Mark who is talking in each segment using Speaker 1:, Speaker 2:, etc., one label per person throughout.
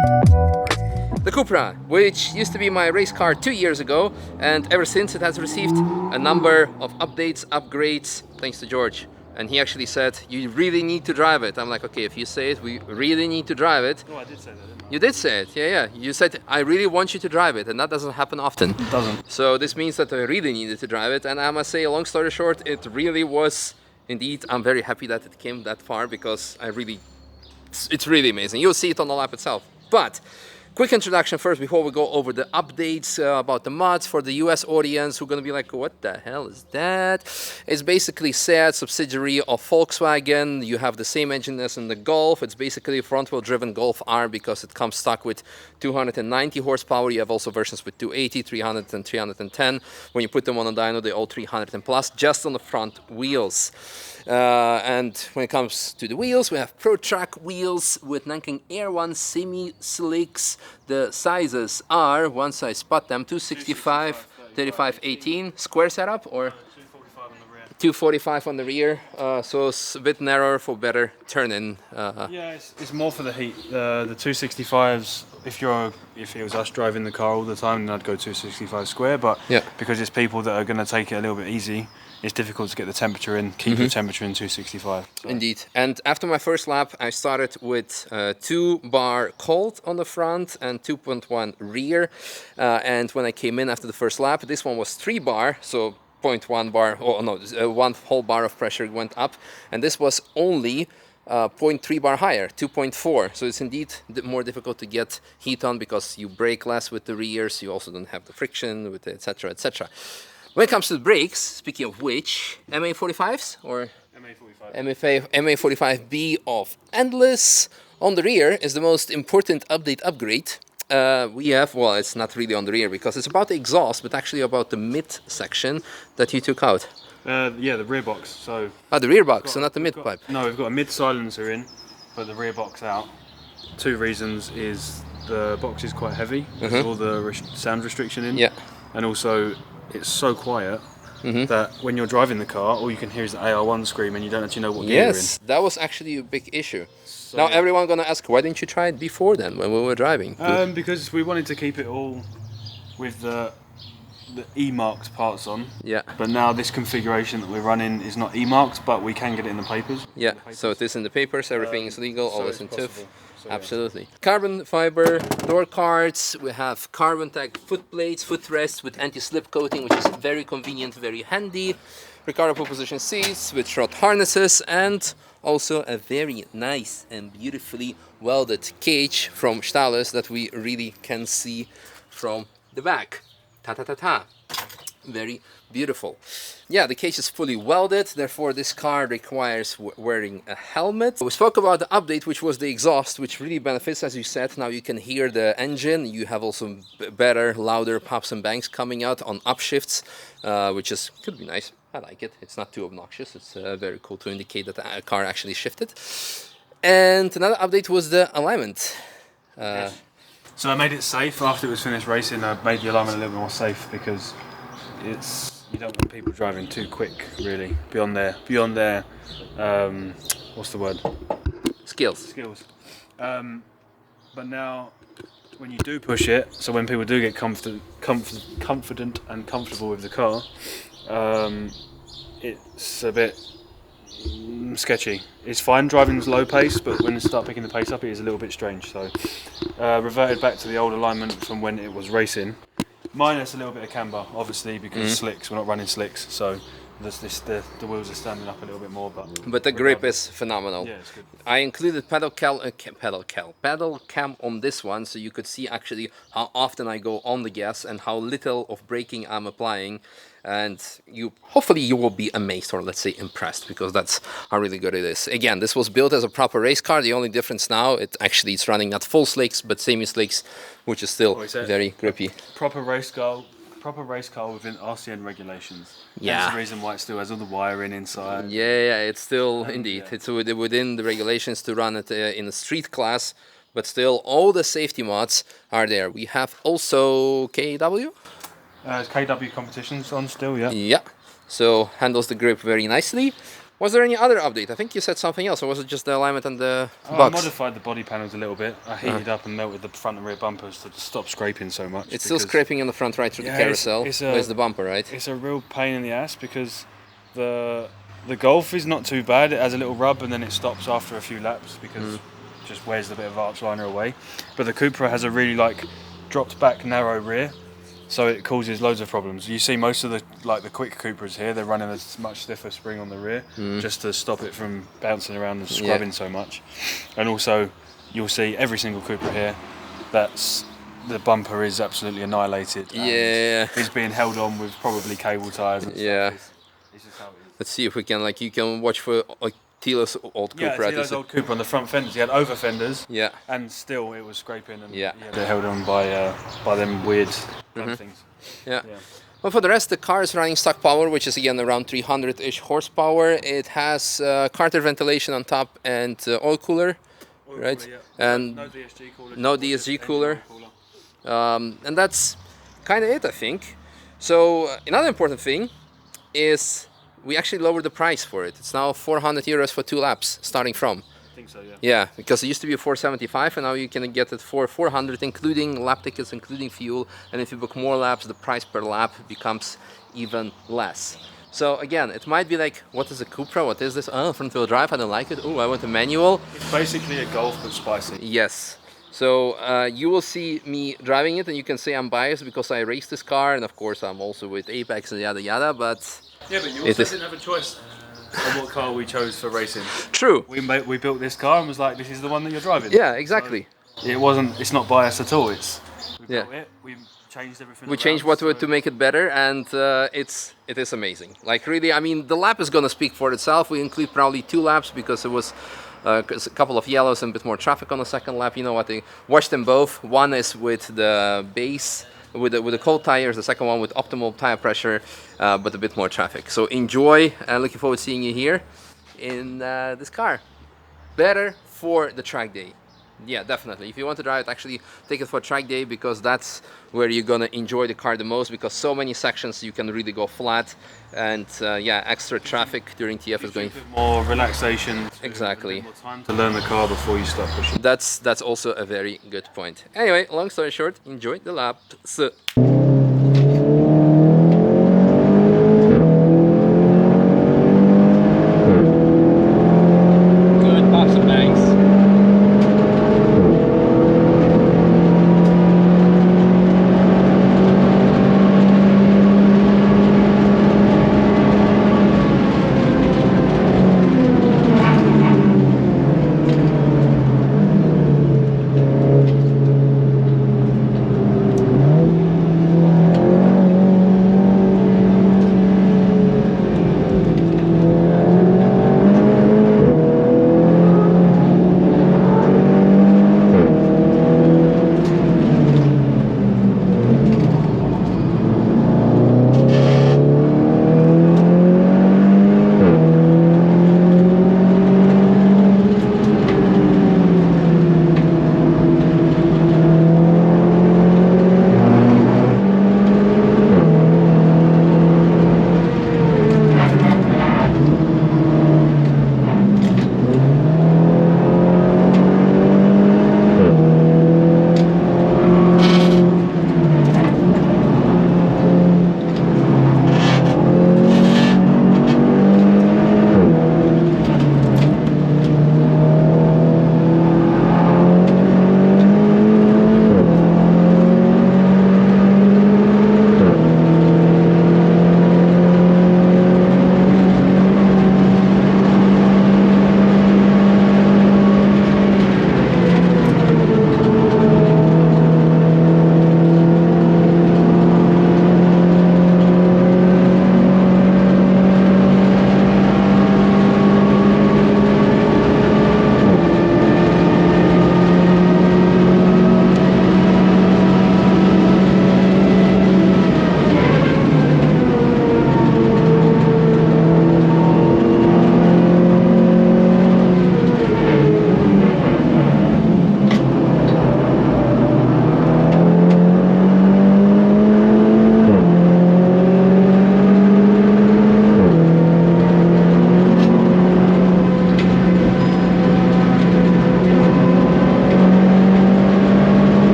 Speaker 1: The Cupra, which used to be my race car 2 years ago, and ever since it has received a number of updates, upgrades, thanks to George. And he actually said, you really need to drive it. I'm like, okay, if you say it, we really need to drive it.
Speaker 2: Oh, I did say that, didn't I?
Speaker 1: You did say it, yeah. You said, I really want you to drive it, and that doesn't happen often.
Speaker 2: It doesn't.
Speaker 1: So this means that I really needed to drive it, and I must say, long story short, it really was, indeed, I'm very happy that it came that far, because it's really amazing. You'll see it on the lap itself. But quick introduction first before we go over the updates about the mods for the US audience who are going to be like, what the hell is that? It's basically SEAT, subsidiary of Volkswagen. You have the same engine as in the Golf. It's basically a front-wheel driven Golf R because it comes stock with 290 horsepower. You have also versions with 280, 300 and 310. When you put them on a dyno, they're all 300 and plus, just on the front wheels. And when it comes to the wheels, we have Pro Track wheels with Nanking Air 1 semi-slicks. The sizes are, once I spot them, 265, 35, 18. Square setup or 245 on the rear, so it's a bit narrower for better turn-in.
Speaker 2: Yeah, it's more for the heat. The 265s, if it was us driving the car all the time, then I'd go 265 square. But
Speaker 1: yeah,
Speaker 2: because it's people that are going to take it a little bit easy, it's difficult to get the temperature in, keep the temperature in 265. So.
Speaker 1: Indeed. And after my first lap, I started with 2 bar cold on the front and 2.1 rear. And when I came in after the first lap, this one was 3 bar, so 0.1 bar, oh no, 1 whole bar of pressure went up, and this was only 0.3 bar higher, 2.4. So it's indeed more difficult to get heat on because you brake less with the rears, you also don't have the friction with etc, etc. When it comes to the brakes, speaking of which, MA45s or MA45B of Endless on the rear is the most important upgrade. We have, well, it's not really on the rear because it's about the exhaust, but actually about the mid section that you took out.
Speaker 2: Yeah, the rear box. So.
Speaker 1: The rear box, so not the mid pipe.
Speaker 2: No, we've got a mid silencer in, but the rear box out. 2 reasons is the box is quite heavy, with all the sound restriction in.
Speaker 1: Yeah.
Speaker 2: And also, it's so quiet that when you're driving the car, all you can hear is the AR1 scream, and you don't actually know what gear you're in.
Speaker 1: Yes, that was actually a big issue. So, now everyone gonna ask, why didn't you try it before then, when we were driving?
Speaker 2: Because we wanted to keep it all with the E-marked parts on.
Speaker 1: Yeah.
Speaker 2: But now this configuration that we're running is not E-marked, but we can get it in the papers.
Speaker 1: Yeah, so it is in the papers, everything is legal, all is in TÜV.
Speaker 2: So,
Speaker 1: absolutely. Yeah. Carbon fiber door cards, we have carbon tag foot plates, footrests with anti-slip coating, which is very convenient, very handy. Recaro pole position seats with short harnesses, and also a very nice and beautifully welded cage from Stahles that we really can see from the back. Ta-ta-ta-ta. Very beautiful. Yeah, the cage is fully welded, therefore this car requires wearing a helmet. We spoke about the update, which was the exhaust, which really benefits, as you said. Now you can hear the engine. You have also better, louder pops and bangs coming out on upshifts, which could be nice. I like it. It's not too obnoxious. It's very cool to indicate that the car actually shifted. And another update was the alignment.
Speaker 2: Yes. So I made it safe after it was finished racing. I made the alignment a little bit more safe because you don't want people driving too quick, really, beyond their what's the word?
Speaker 1: Skills.
Speaker 2: But now, when you do push it, so when people do get confident and comfortable with the car, it's a bit sketchy. It's fine driving low pace, but when you start picking the pace up, it is a little bit strange. So, reverted back to the old alignment from when it was racing. Minus a little bit of camber, obviously, because slicks. We're not running slicks, so the wheels are standing up a little bit more.
Speaker 1: But the grip is phenomenal.
Speaker 2: Yeah, it's good.
Speaker 1: I included pedal cam on this one, so you could see actually how often I go on the gas and how little of braking I'm applying. And hopefully you will be amazed, or let's say impressed, because that's how really good it is. Again, this was built as a proper race car. The only difference now, it's running not full slicks but semi slicks, which is still very grippy.
Speaker 2: Proper race car within RCN regulations.
Speaker 1: Yeah,
Speaker 2: that's the reason why it still has all the wiring inside.
Speaker 1: Yeah, it's still indeed. Yeah. It's within the regulations to run it in a street class, but still all the safety mods are there. We have also KW.
Speaker 2: KW competitions on still, yeah.
Speaker 1: Yeah, so handles the grip very nicely. Was there any other update? I think you said something else, or was it just the alignment and the
Speaker 2: I
Speaker 1: box?
Speaker 2: modified the body panels a little bit. I heated up and melted the front and rear bumpers to stop scraping so much.
Speaker 1: It's still scraping in the front right through the carousel. There's the bumper, right?
Speaker 2: It's a real pain in the ass because the Golf is not too bad. It has a little rub and then it stops after a few laps because it just wears a bit of arch liner away. But the Cupra has a really dropped back narrow rear, so it causes loads of problems. You see most of the quick Cupras here, they're running a much stiffer spring on the rear just to stop it from bouncing around and scrubbing so much. And also you'll see every single Cupra here, the bumper is absolutely annihilated.
Speaker 1: Yeah.
Speaker 2: It's being held on with probably cable tyres and stuff. It's just how it is.
Speaker 1: Let's see if we can, you can watch for Tilo's old Cupra.
Speaker 2: Yeah, Tilo's old Cupra on the front fenders. He had over fenders.
Speaker 1: Yeah.
Speaker 2: And still it was scraping and
Speaker 1: yeah,
Speaker 2: they're held on by them weird things.
Speaker 1: Yeah. Well, for the rest, the car is running stock power, which is again around 300-ish horsepower. It has carter ventilation on top and oil cooler, right?
Speaker 2: Cooler, yeah.
Speaker 1: And
Speaker 2: no DSG cooler.
Speaker 1: No DSG cooler. And that's kind of it, I think. So another important thing is we actually lowered the price for it. It's now 400 euros for 2 laps, starting from.
Speaker 2: I think so, yeah.
Speaker 1: Yeah, because it used to be 475, and now you can get it for 400, including lap tickets, including fuel. And if you book more laps, the price per lap becomes even less. So again, it might be like, what is a Cupra? What is this? Oh, front-wheel drive, I don't like it. Oh, I want a manual.
Speaker 2: It's basically a Golf but spicy.
Speaker 1: Yes. So you will see me driving it, and you can say I'm biased because I raced this car, and of course I'm also with Apex and yada yada, but...
Speaker 2: Yeah, but you also didn't have a choice on what car we chose for racing.
Speaker 1: True.
Speaker 2: We built this car and was like, this is the one that you're driving.
Speaker 1: Yeah, exactly.
Speaker 2: So it's not biased at all. We built it, we changed everything.
Speaker 1: We changed to make it better, and it is amazing. Really, I mean, the lap is gonna speak for itself. We include probably 2 laps because it was a couple of yellows and a bit more traffic on the second lap. You know what? They watched them both. One is with the base, with the cold tires. The second one with optimal tire pressure, but a bit more traffic. So enjoy. Looking forward to seeing you here in this car. Better for the track day. Yeah, definitely. If you want to drive it, actually take it for track day, because that's where you're gonna enjoy the car the most, because so many sections you can really go flat, and extra traffic during TF is going
Speaker 2: more relaxation.
Speaker 1: Exactly.
Speaker 2: More time to learn the car before you start pushing.
Speaker 1: That's also a very good point. Anyway, long story short, enjoy the lap. So. Good pops and bangs.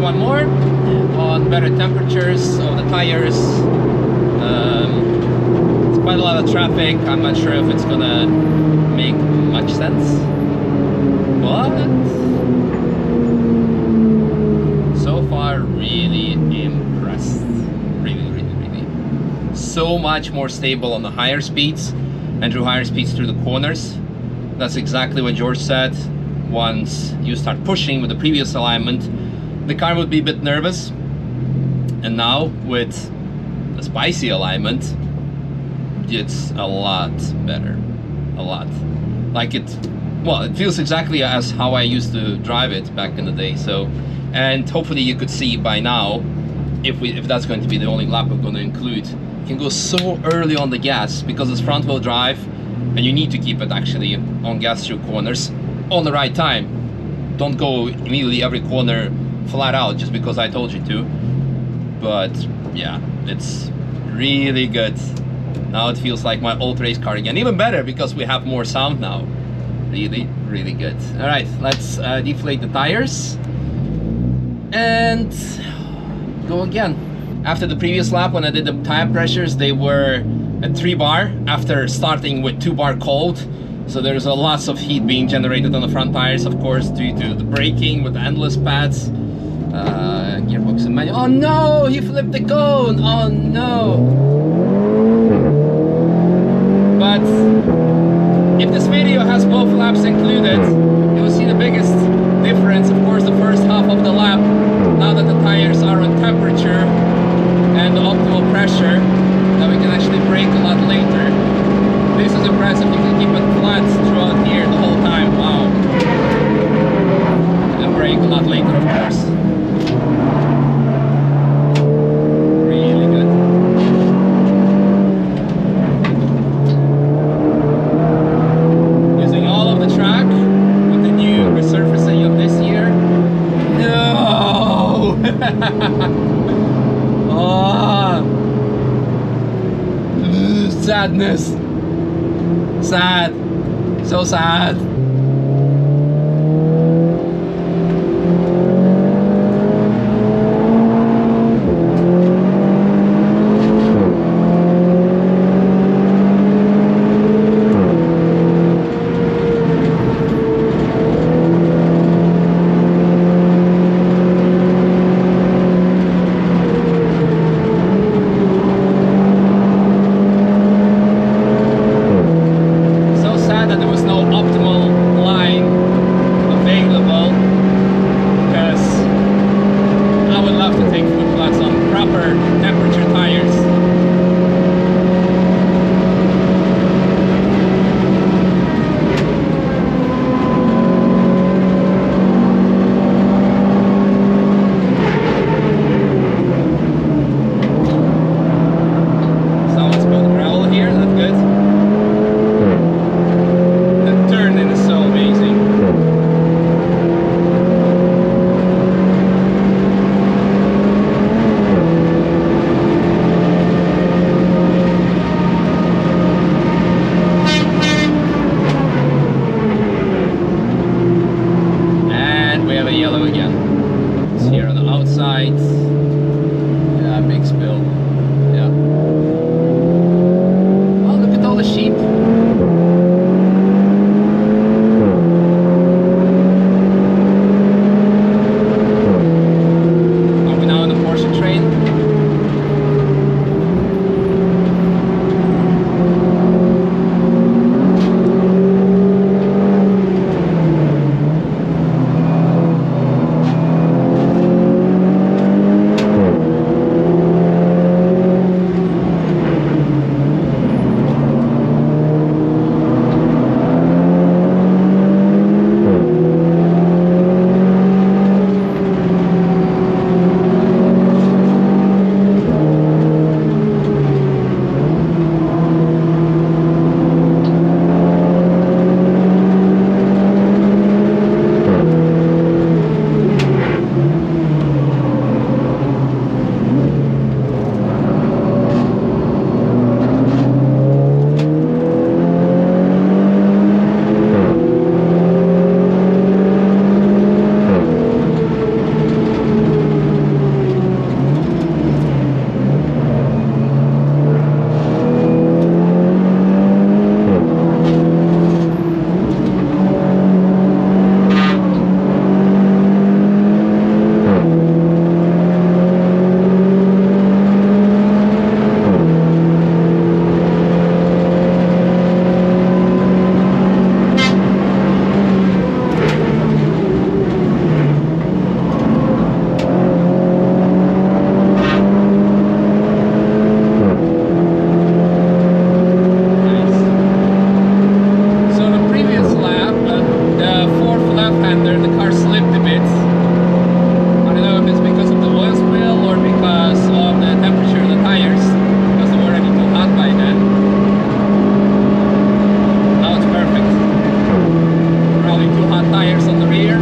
Speaker 1: one more on better temperatures of the tires. It's quite a lot of traffic. I'm not sure if it's gonna make much sense, but so far really impressed. Really. So much more stable on the higher speeds and through higher speeds through the corners. That's exactly what George said. Once you start pushing with the previous alignment, the car would be a bit nervous, and now with the spicy alignment, it's a lot better. A lot. Like it feels exactly as how I used to drive it back in the day. So, and hopefully you could see by now, if that's going to be the only lap we're going to include, you can go so early on the gas because it's front wheel drive, and you need to keep it actually on gas through corners on the right time. Don't go immediately every corner flat out just because I told you to. But yeah, it's really good. Now it feels like my old race car again. Even better because we have more sound now. Really good. All right, let's deflate the tires and go again. After the previous lap, when I did the tire pressures, they were at 3 bar after starting with 2 bar cold. So there's lots of heat being generated on the front tires, of course, due to the braking with the endless pads. Gearbox and manual. Oh no, he flipped the cone. Oh no. But if this video has both laps included, you will see the biggest difference. Of course, the first half of the lap, now that the tires are on temperature and the optimal pressure, that we can actually brake a lot later. This is impressive. You can keep it flat throughout here the whole time. Wow. And brake a lot later, of course. Really good. Using all of the track with the new resurfacing of this year. No! Oh. Sadness. Sad. So sad. slipped a bit. I don't know if it's because of the oil spill or because of the temperature of the tires, because they were already too hot by then. Now it's perfect. Probably too hot tires on the rear.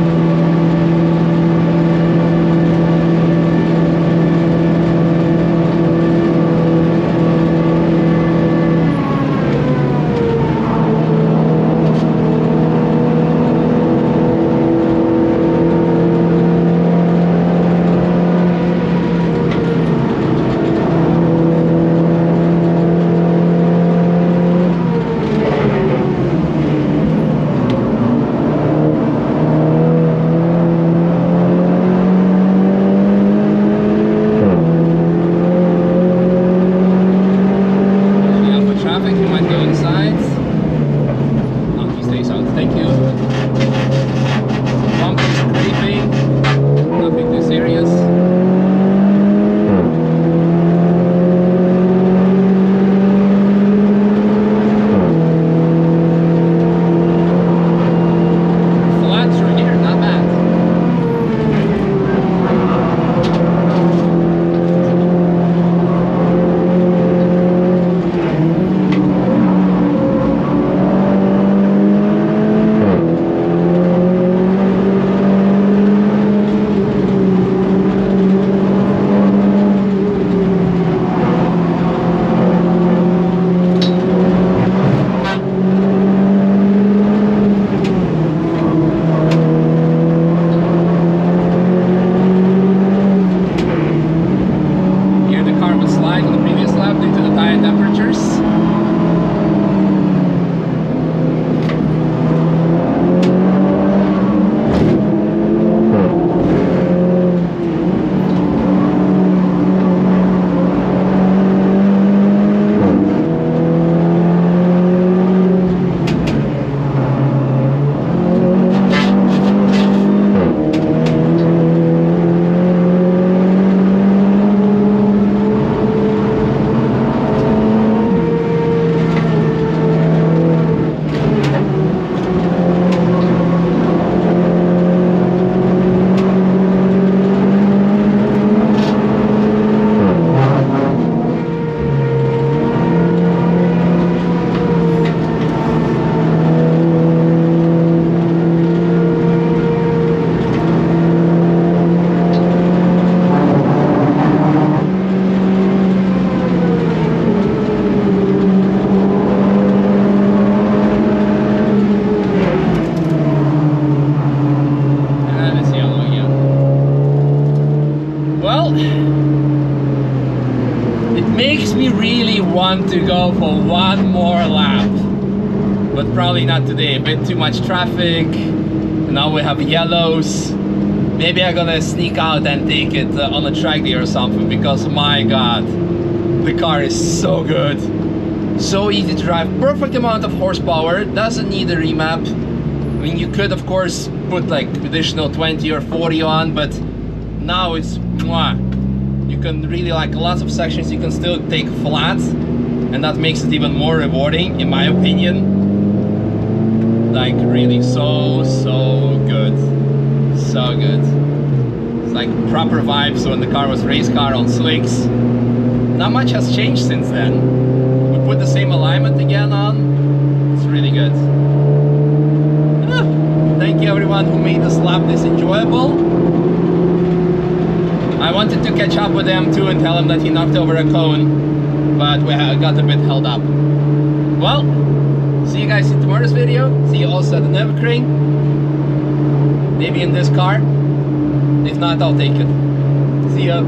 Speaker 1: Want to go for one more lap, but probably not today. A bit too much traffic. Now we have yellows. Maybe I'm gonna sneak out and take it on a track day or something, because my god, the car is so good, so easy to drive, perfect amount of horsepower, doesn't need a remap. I mean, you could of course put like additional 20 or 40 on, but now it's mwah. You can really, like, lots of sections you can still take flat, and that makes it even more rewarding, in my opinion. Like, really so good. So good. It's like proper vibes when the car was race car on slicks. Not much has changed since then. We put the same alignment again on. It's really good. Thank you everyone who made this lap this enjoyable. I wanted to catch up with them too and tell him that he knocked over a cone, but we got a bit held up. Well, see you guys in tomorrow's video. See you also at the Nürburgring. Maybe in this car. If not, I'll take it. See ya.